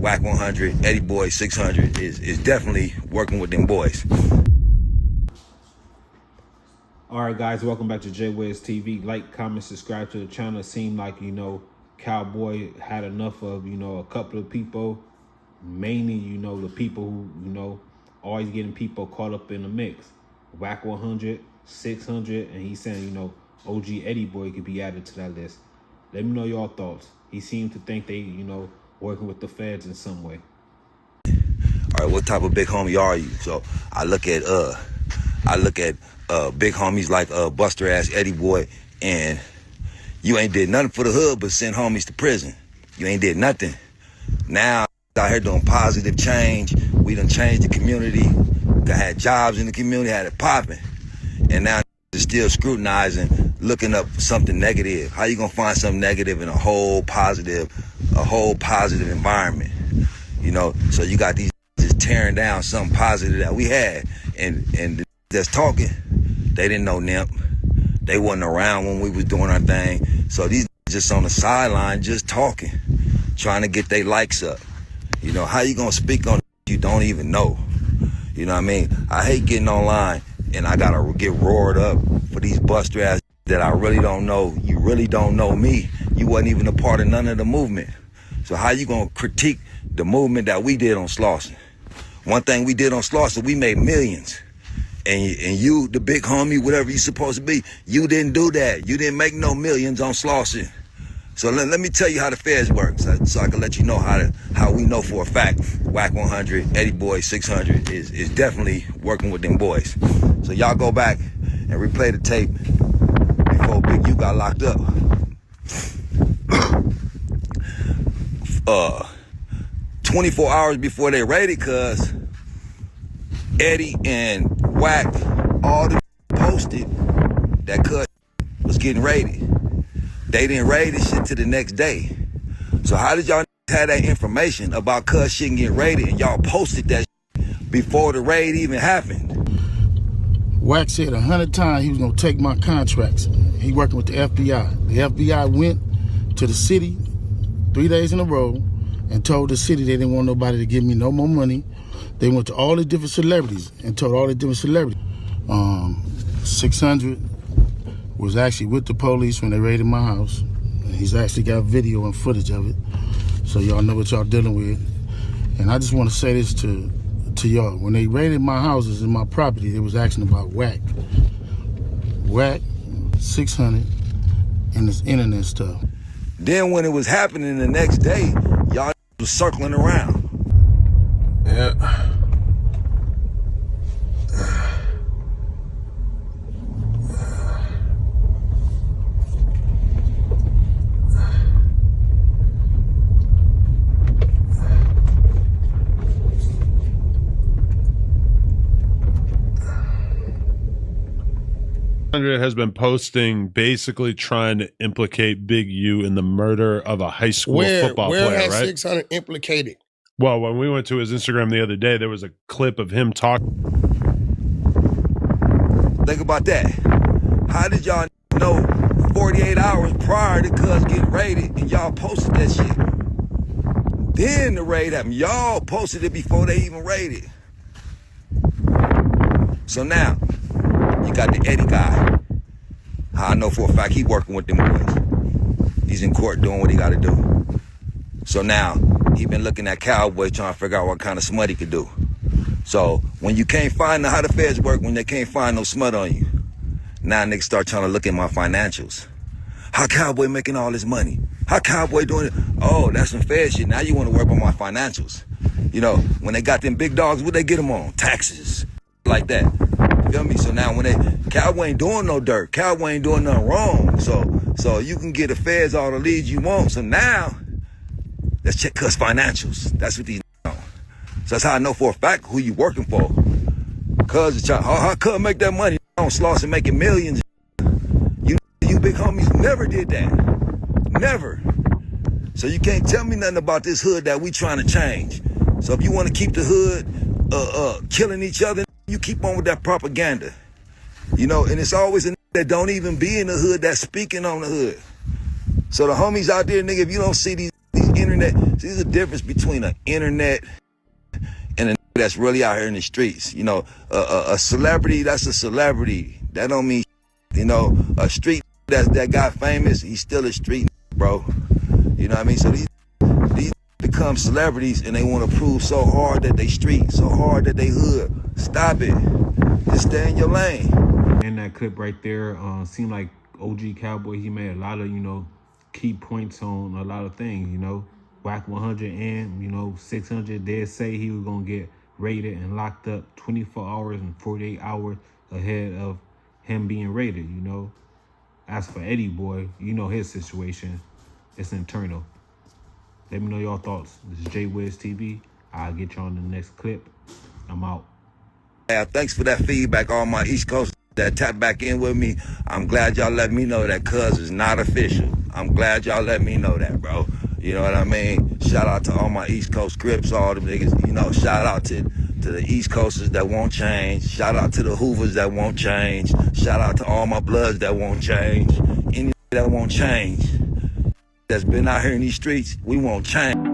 Wack100, Eddie Boy 600 is definitely working with them boys. All right, guys, welcome back to Jwiztv. Like, comment, subscribe to the channel. It seemed like, Cowboy had enough of, a couple of people, mainly, the people who, always getting people caught up in the mix. Wack100, 600, and he's saying, OG Eddie Boy could be added to that list. Let me know your thoughts. He seemed to think they, working with the feds in some way. All right, what type of big homie are you? So I look at big homies like Buster ass Eddie Boy, and you ain't did nothing for the hood but send homies to prison. You ain't did nothing. Now out here doing positive change. We done changed the community. Had jobs in the community, had it popping, and now they're still scrutinizing, looking up for something negative. How you gonna find something negative in a whole positive environment? So you got these just tearing down something positive that we had, and just talking. They didn't know NIMP. They wasn't around when we was doing our thing. So these just on the sideline, just talking, trying to get their likes up. How you gonna speak on you don't even know? You know what I mean? I hate getting online and I gotta get roared up for these buster ass that I really don't know. You really don't know me. You wasn't even a part of none of the movement. So how you gonna critique the movement that we did on Slauson? One thing we did on Slauson, we made millions. And you, the big homie, whatever you supposed to be, you didn't do that. You didn't make no millions on Slauson. So let me tell you how the feds work, so I can let you know how we know for a fact Wack100, Eddie Boy 600 is definitely working with them boys. So y'all go back and replay the tape before Big U got locked up. 24 hours before they raided, cuz Eddie and Wack all the posted that cuz was getting raided. They didn't raid this shit till the next day. So how did y'all have that information about cuz shit getting raided and y'all posted that shit before the raid even happened? Wack said 100 times he was gonna take my contracts. He working with the FBI. The FBI went to the city 3 days in a row and told the city they didn't want nobody to give me no more money. They went to all the different celebrities and told all the different celebrities. 600 was actually with the police when they raided my house. And he's actually got video and footage of it. So y'all know what y'all dealing with. And I just want to say this to y'all. When they raided my houses and my property, they was asking about Wack. Wack, 600, and this internet stuff. Then when it was happening the next day, y'all was circling around. Yeah. Has been posting basically trying to implicate Big U in the murder of a high school football player, right? Where has 600 implicated? Well, when we went to his Instagram the other day, there was a clip of him talking. Think about that. How did y'all know 48 hours prior to cuz getting raided and y'all posted that shit? Then the raid happened. Y'all posted it before they even raided. So now, you got the Eddie guy. I know for a fact he working with them boys. He's in court doing what he got to do. So now he been looking at Cowboy trying to figure out what kind of smut he could do. So when you can't find how the feds work, when they can't find no smut on you, now niggas start trying to look at my financials. How Cowboy making all this money? How Cowboy doing it? Oh, that's some fed shit. Now you want to work on my financials. When they got them big dogs, what they get them on? Taxes. Like that. Feel me? So now Cowboy ain't doing no dirt. Cowboy ain't doing nothing wrong. So you can get the feds all the leads you want. So now, let's check cuz financials. That's what these on. So that's how I know for a fact who you working for. Cuz how cuz make that money on Slauson making millions? You big homies never did that. Never. So you can't tell me nothing about this hood that we trying to change. So if you want to keep the hood killing each other, you keep on with that propaganda. And it's always a that don't even be in the hood that's speaking on the hood. So the homies out there, nigga, if you don't see these internet. See, there's a difference between an internet and a that's really out here in the streets. You know, a celebrity, that's a celebrity. That don't mean, you know, a street that got famous, he's still a street, bro. You know what I mean? So these become celebrities and they want to prove so hard that they street, so hard that they hood. Stop it. Just stay in your lane. And that clip right there seemed like OG Cowboy, he made a lot of, you know, key points on a lot of things, you know. Wack100 and, you know, 600, they say he was going to get raided and locked up 24 hours and 48 hours ahead of him being raided, you know. As for Eddie Boy, you know his situation. It's internal. Let me know your thoughts. This is Jwiztv. I'll get you on the next clip. I'm out. Yeah, thanks for that feedback, all my East Coast that tap back in with me. I'm glad y'all let me know that cuz is not official. I'm glad y'all let me know that, bro. You know what I mean? Shout out to all my East Coast Crips, all them niggas. You know, shout out to the East Coasters that won't change. Shout out to the Hoovers that won't change. Shout out to all my Bloods that won't change. Any that won't change. That's been out here in these streets, we won't change.